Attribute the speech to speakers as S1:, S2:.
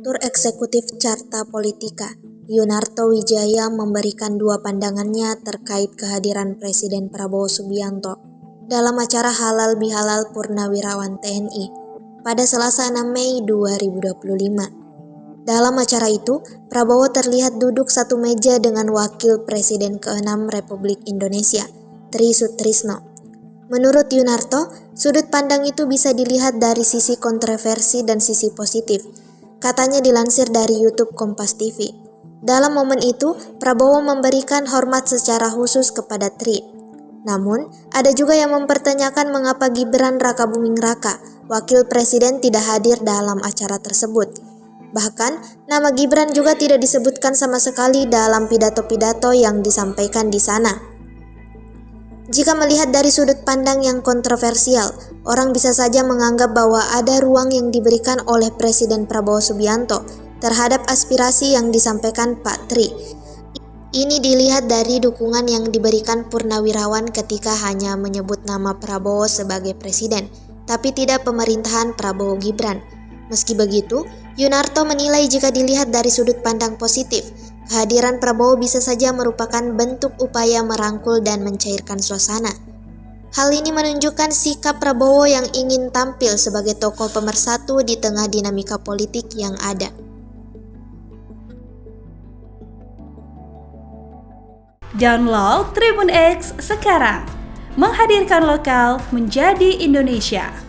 S1: Direktur Eksekutif Carta Politika, Yunarto Wijaya memberikan dua pandangannya terkait kehadiran Presiden Prabowo Subianto dalam acara Halal Bihalal Purnawirawan TNI pada Selasa 6 Mei 2025. Dalam acara itu, Prabowo terlihat duduk satu meja dengan Wakil Presiden ke-6 Republik Indonesia, Tri Sutrisno. Menurut Yunarto, sudut pandang itu bisa dilihat dari sisi kontroversi dan sisi positif. Katanya dilansir dari YouTube Kompas TV. Dalam momen itu, Prabowo memberikan hormat secara khusus kepada Tri. Namun, ada juga yang mempertanyakan mengapa Gibran Rakabuming Raka, Wakil Presiden, tidak hadir dalam acara tersebut. Bahkan, nama Gibran juga tidak disebutkan sama sekali dalam pidato-pidato yang disampaikan di sana. Jika melihat dari sudut pandang yang kontroversial, orang bisa saja menganggap bahwa ada ruang yang diberikan oleh Presiden Prabowo Subianto terhadap aspirasi yang disampaikan Pak Tri. Ini dilihat dari dukungan yang diberikan Purnawirawan ketika hanya menyebut nama Prabowo sebagai presiden, tapi tidak pemerintahan Prabowo Gibran. Meski begitu, Yunarto menilai jika dilihat dari sudut pandang positif, kehadiran Prabowo bisa saja merupakan bentuk upaya merangkul dan mencairkan suasana. Hal ini menunjukkan sikap Prabowo yang ingin tampil sebagai tokoh pemersatu di tengah dinamika politik yang ada.
S2: Download Tribun X sekarang, menghadirkan lokal menjadi Indonesia.